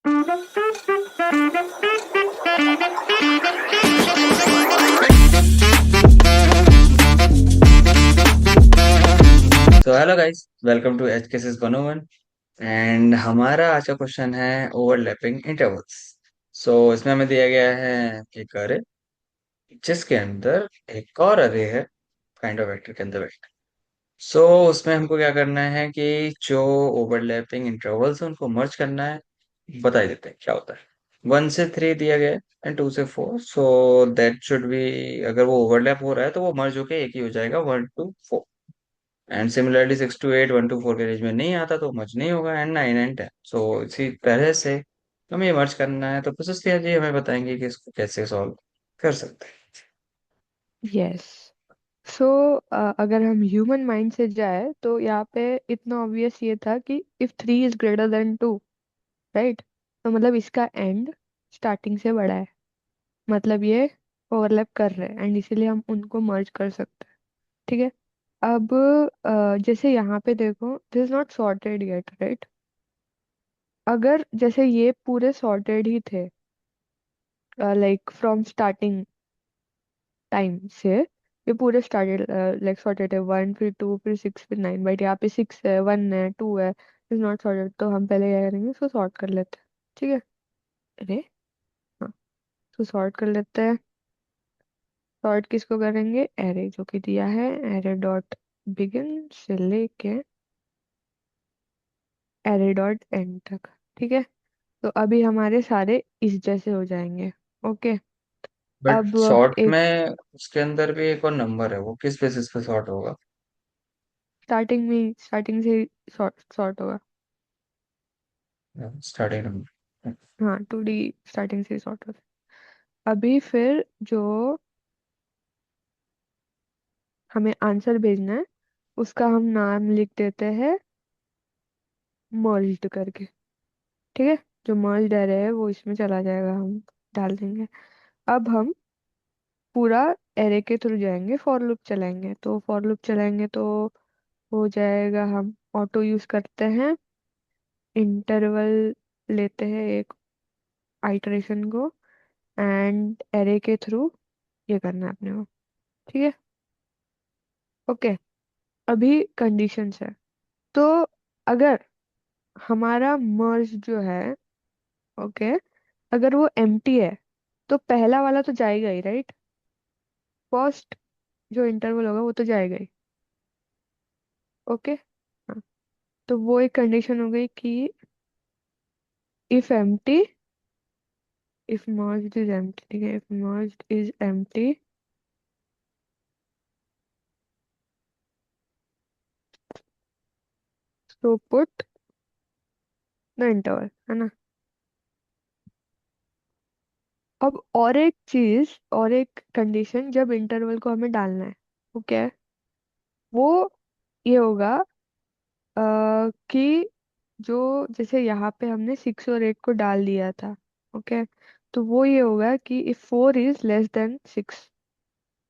So hello guys, welcome to H cases 101। And हमारा आज का क्वेश्चन है ओवरलैपिंग इंटरवल्स। सो इसमें हमें दिया गया है एक अरे जिसके अंदर एक और अरे है, काइंड ऑफ वेक्टर के अंदर वेक्टर। सो उसमें हमको क्या करना है कि जो ओवरलैपिंग इंटरवल्स है उनको मर्ज करना है। बता ही देते हैं क्या होता है। 1 से 3 दिया गया है एंड 2 से 4। सो दैट शुड बी, अगर वो ओवरलैप हो रहा है तो वो मर्ज होके एक ही हो जाएगा, 1 to 4। And similarly 6 to 8 1 to 4 के रेंज में नहीं आता तो मर्ज नहीं होगा, एंड 9 and 10। सो इसी तरह से हमें ये मर्ज करना है, तो प्रशस्ति जी हमें बताएंगे कि इसको कैसे सॉल्व कर सकते हैं। यस। सो अगर हम ह्यूमन माइंड से जाए तो यहाँ पे इतना ऑब्वियस ये था कि if 3 is greater than 2, right? तो मतलब इसका एंड स्टार्टिंग से बड़ा है, मतलब ये ओवरलैप कर रहे हैं एंड इसीलिए हम उनको मर्ज कर सकते हैं। ठीक है। अब जैसे यहाँ पे देखो, this is not sorted yet, right? अगर जैसे ये पूरे सॉर्टेड ही थे, लाइक फ्रॉम स्टार्टिंग टाइम से, ये पूरे स्टार्टेड लाइक सॉर्टेड है, 1 फिर 2 फिर 6 फिर 9, बट यहाँ पे 6 है, 1 है, 2 है, इज नॉट सॉर्टेड। तो हम पहले क्या करेंगे, इसको सॉर्ट कर लेते हैं। ठीक है। अरे हाँ, तो सॉर्ट कर लेते हैं। सॉर्ट किसको करेंगे? एरे जो कि दिया है, एरे डॉट बिगिन से लेके एरे डॉट एंड तक। ठीक है। तो अभी हमारे सारे इस जैसे हो जाएंगे। ओके। बट अब शॉर्ट एक में उसके अंदर भी एक और नंबर है, वो किस बेसिस पे सॉर्ट होगा? स्टार्टिंग से सॉर्ट सॉर्ट होगा। Starting number. हाँ, 2D स्टार्टिंग से सॉर्ट होगा। अभी फिर जो हमें आंसर भेजना है उसका हम नाम लिख देते हैं मर्ज्ड करके। ठीक है। जो मर्ज्ड एरे है वो इसमें चला जाएगा, हम डाल देंगे। अब हम पूरा एरे के थ्रू जाएंगे, फॉर लूप चलाएंगे। तो फॉर लूप चलाएंगे तो हो जाएगा, हम ऑटो यूज करते हैं, इंटरवल लेते हैं एक आइटरेशन को, एंड एरे के थ्रू ये करना है अपने को। ठीक है। ओके। अभी कंडीशंस है। तो अगर हमारा मर्ज जो है, ओके, अगर वो एम्प्टी है तो पहला वाला तो जाएगा ही, राइट? फर्स्ट जो इंटरवल होगा वो तो जाएगा ही। ओके। हाँ। तो वो एक कंडीशन हो गई कि if empty, if merged is empty, ठीक है, इफ मर्ज्ड इज एम्प्टी, तो पुट द इंटरवल, है ना? अब और एक चीज, और एक कंडीशन, जब इंटरवल को हमें डालना है, ओके, वो ये होगा कि जो जैसे यहाँ पे हमने 6 और 8 को डाल दिया था, ओके, तो वो ये होगा कि इफ 4 is less than 6,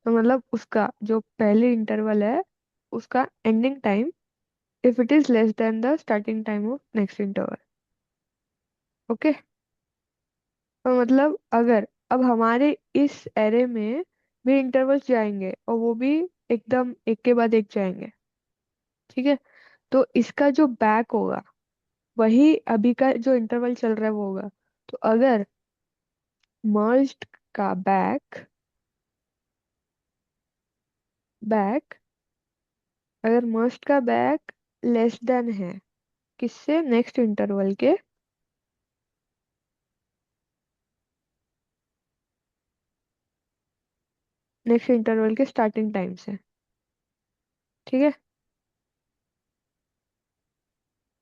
तो मतलब उसका जो पहले इंटरवल है उसका ending time, if it is less than the starting time of next interval. Okay. तो मतलब अगर अब हमारे इस एरे में भी इंटरवल्स जाएंगे और वो भी एकदम एक के बाद एक जाएंगे, ठीक है, तो इसका जो बैक होगा वही अभी का जो इंटरवल चल रहा है वो होगा। तो अगर मर्ज्ड का बैक बैक अगर मर्ज्ड का बैक लेस देन है किससे? नेक्स्ट इंटरवल के, नेक्स्ट इंटरवल के स्टार्टिंग टाइम से। ठीक है।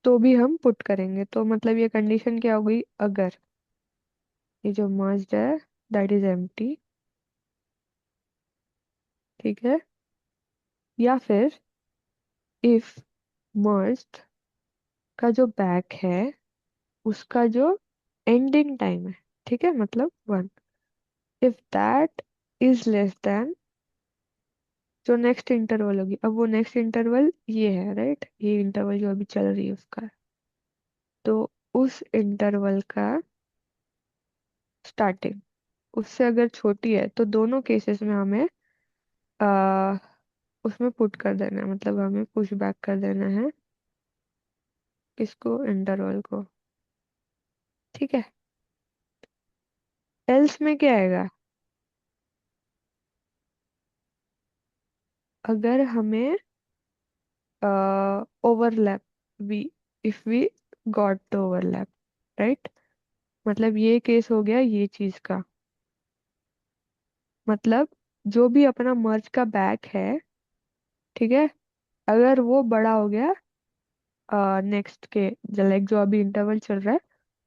तो भी हम पुट करेंगे, तो मतलब ये कंडीशन क्या हो गई? अगर ये जो मर्ज्ड है दैट इज एम्प्टी, ठीक है, या फिर इफ मर्ज्ड का जो बैक है उसका जो एंडिंग टाइम है, ठीक है, मतलब 1, if that is less than जो नेक्स्ट इंटरवल होगी। अब वो नेक्स्ट इंटरवल ये है, राइट? ये इंटरवल जो अभी चल रही है उसका है। तो उस इंटरवल का स्टार्टिंग उससे अगर छोटी है तो दोनों केसेस में हमें आ, उसमें पुट कर देना है, मतलब हमें पुश बैक कर देना है किसको, इंटरवल को। ठीक है। एल्स में क्या आएगा, अगर हमें overlap, we if we got the overlap, right. मतलब ये केस हो गया ये चीज का, मतलब जो भी अपना मर्ज का बैक है, ठीक है, अगर वो बड़ा हो गया नेक्स्ट के, लाइक जो अभी इंटरवल चल रहा है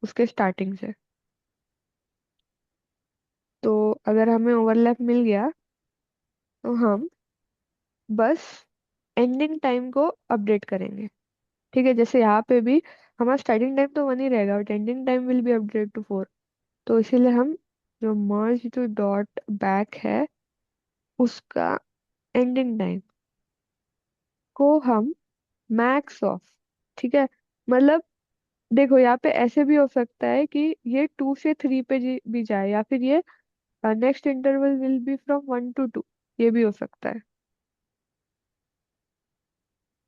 उसके स्टार्टिंग से, तो अगर हमें ओवरलैप मिल गया तो हम बस एंडिंग टाइम को अपडेट करेंगे। ठीक है, जैसे यहाँ पे भी हमारा स्टार्टिंग टाइम तो 1 ही रहेगा but ending time will be update to 4। तो इसीलिए हम जो मर्ज जो डॉट बैक है उसका एंडिंग टाइम को हम मैक्स ऑफ, ठीक है, मतलब देखो यहाँ पे ऐसे भी हो सकता है कि ये 2 से 3 पे भी जाए, या फिर ये next interval will be from 1 to 2, ये भी हो सकता है।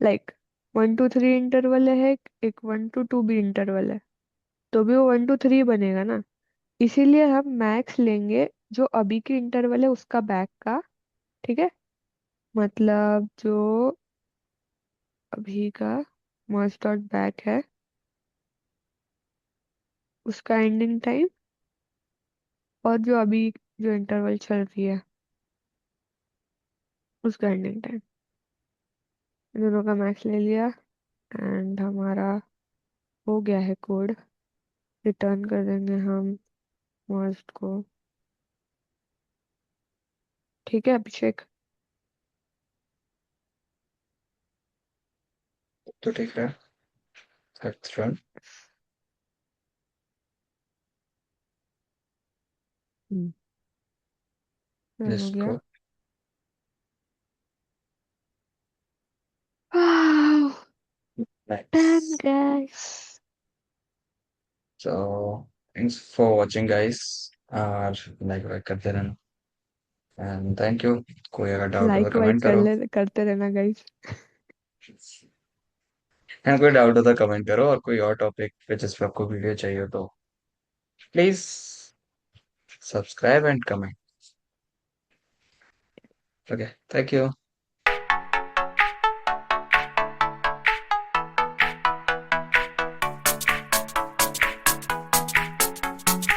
लाइक 1 to 3 इंटरवल है, एक 1 to 2 भी इंटरवल है, तो भी वो 1 to 3 बनेगा ना। इसीलिए हम मैक्स लेंगे जो अभी की इंटरवल है उसका बैक का। ठीक है, मतलब जो अभी का मर्ज डॉट बैक है उसका एंडिंग टाइम, और जो अभी जो इंटरवल चल रही है उसका एंडिंग टाइम, दोनों का मैक्स ले लिया एंड हमारा हो गया है कोड। रिटर्न कर देंगे हम मर्ज को। ठीक है अभिषेक। तो ठीक है, लेट्स रन डन हो दिस गया। Code. Done nice. Guys. So thanks for watching guys, और लाइक वाइक करते रहना, एंड थैंक यू। कोई अगर डाउट हो तो लाइक वाइक कमेंट करो, करते रहना गाइस। एंड कोई डाउट हो तो कमेंट करो, और कोई और टॉपिक पे जिस पे आपको वीडियो चाहिए हो तो please subscribe and comment. Okay, thank you.